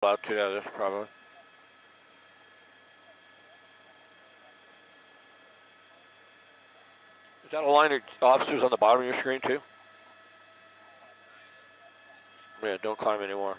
Allowed to, this probably. Is that a line of officers on the bottom of your screen too? Yeah, don't climb anymore.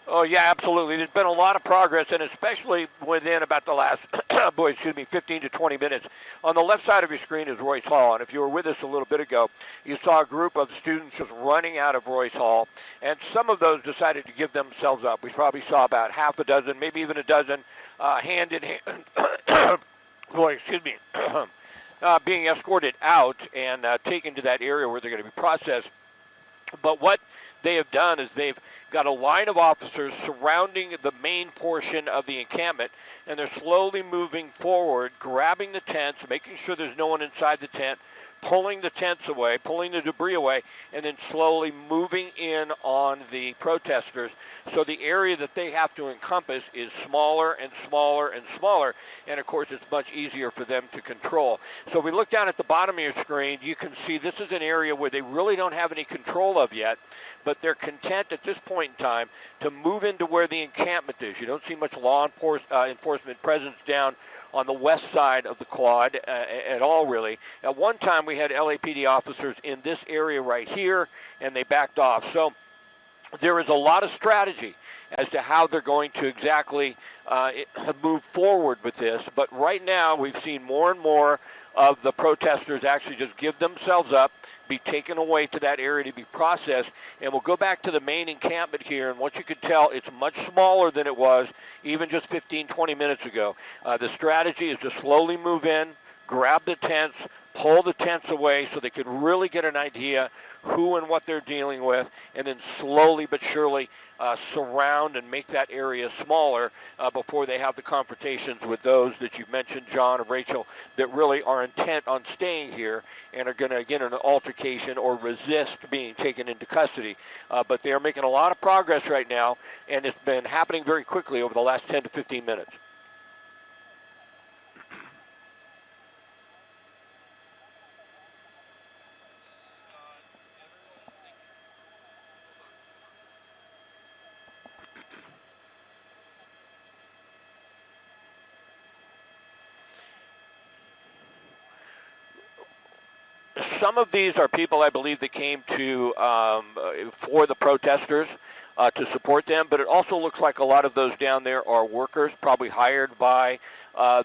Oh, yeah, absolutely. There's been a lot of progress, and especially within about the last, 15 to 20 minutes. On the left side of your screen is Royce Hall, and if you were with us a little bit ago, you saw a group of students just running out of Royce Hall, and some of those decided to give themselves up. We probably saw about half a dozen, maybe even a dozen, hand in hand, being escorted out and taken to that area where they're going to be processed. But what they have done is they've got a line of officers surrounding the main portion of the encampment, and they're slowly moving forward, grabbing the tents, making sure there's no one inside the tent, pulling the tents away, pulling the debris away, and then slowly moving in on the protesters. So the area that they have to encompass is smaller and smaller and smaller, and of course it's much easier for them to control. So if we look down at the bottom of your screen, you can see this is an area where they really don't have any control of yet, but they're content at this point in time to move into where the encampment is. You don't see much law enforcement presence down on the west side of the quad at all, really. At one time, we had LAPD officers in this area right here, and they backed off. So there is a lot of strategy as to how they're going to exactly move forward with this. But right now, we've seen more and more of the protesters actually just give themselves up, be taken away to that area to be processed. And we'll go back to the main encampment here, and what you can tell, it's much smaller than it was even just 15, 20 minutes ago. The strategy is to slowly move in, grab the tents, pull the tents away so they can really get an idea who and what they're dealing with, and then slowly but surely surround and make that area smaller before they have the confrontations with those that you've mentioned, John and Rachel, that really are intent on staying here and are going to get in an altercation or resist being taken into custody. But they are making a lot of progress right now, and it's been happening very quickly over the last 10 to 15 minutes. Some of these are people, I believe, that came to for the protesters to support them, but it also looks like a lot of those down there are workers, probably hired by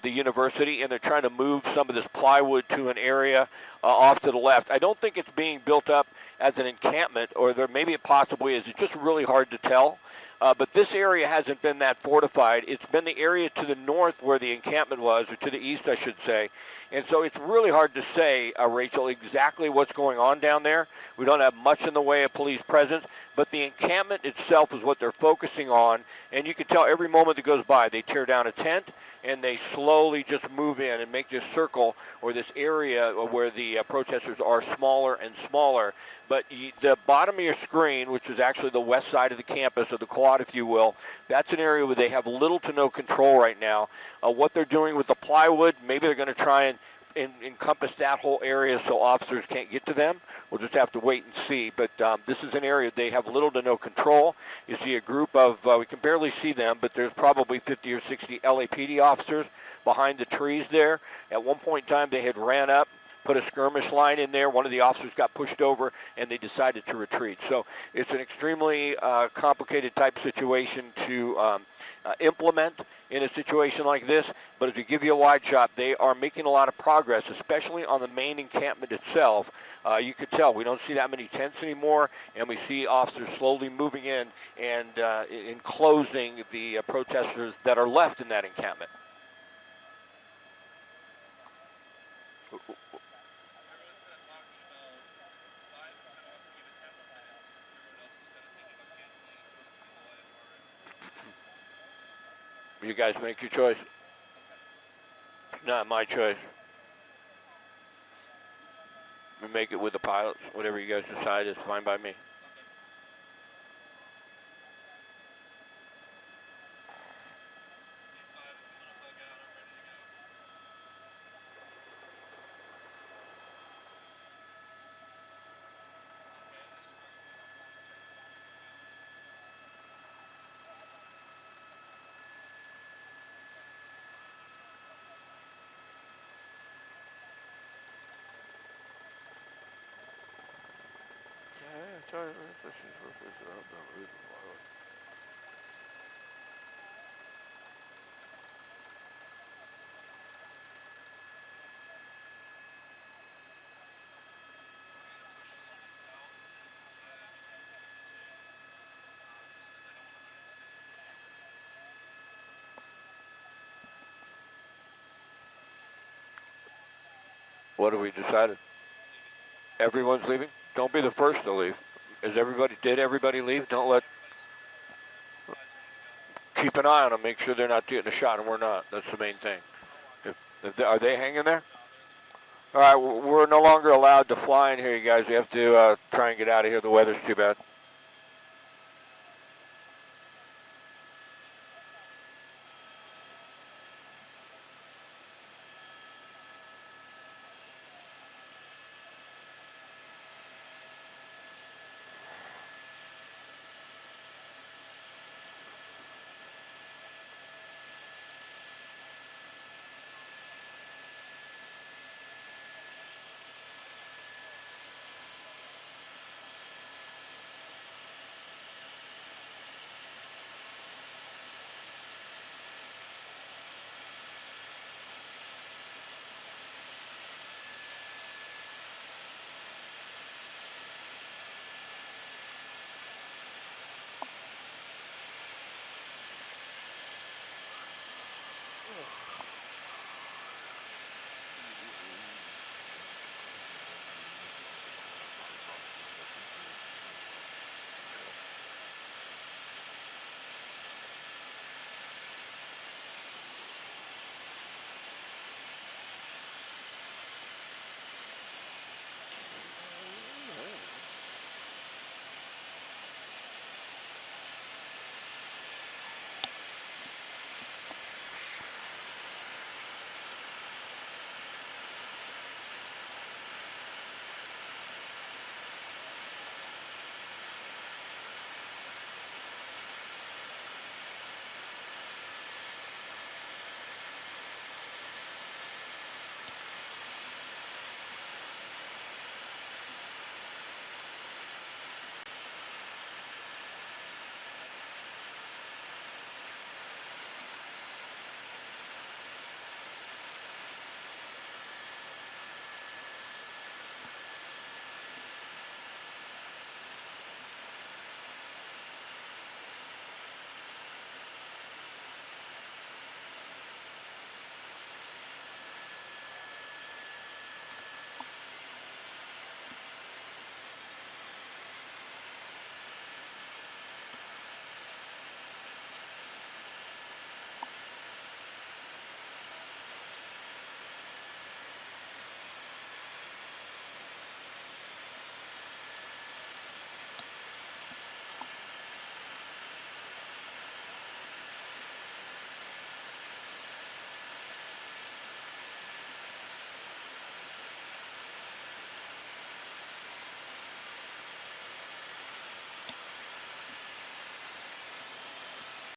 the university, and they're trying to move some of this plywood to an area off to the left. I don't think it's being built up as an encampment, or there maybe it possibly is. It's just really hard to tell. But this area hasn't been that fortified. It's been the area to the north where the encampment was, or to the east, I should say. And so it's really hard to say, Rachel, exactly what's going on down there. We don't have much in the way of police presence, but the encampment itself is what they're focusing on. And you can tell every moment that goes by, they tear down a tent, and they slowly just move in and make this circle or this area where the protesters are smaller and smaller. But the bottom of your screen, which is actually the west side of the campus, or the quad, if you will, that's an area where they have little to no control right now. What they're doing with the plywood, maybe they're going to try and encompass that whole area so officers can't get to them. We'll just have to wait and see. But this is an area they have little to no control. You see a group of, we can barely see them, but there's probably 50 or 60 LAPD officers behind the trees there. At one point in time, they had ran up, put a skirmish line in there. One of the officers got pushed over, and they decided to retreat. So it's an extremely complicated type situation to implement in a situation like this. But to give you a wide shot, they are making a lot of progress, especially on the main encampment itself. You could tell we don't see that many tents anymore, and we see officers slowly moving in and enclosing the protesters that are left in that encampment. You guys make your choice. Not my choice. We make it with the pilots. Whatever you guys decide is fine by me. What have we decided? Everyone's leaving? Don't be the first to leave. Did everybody leave? Don't let, keep an eye on them, make sure they're not getting a shot and we're not. That's the main thing. Are they hanging there? All right, we're no longer allowed to fly in here, you guys. We have to try and get out of here. The weather's too bad.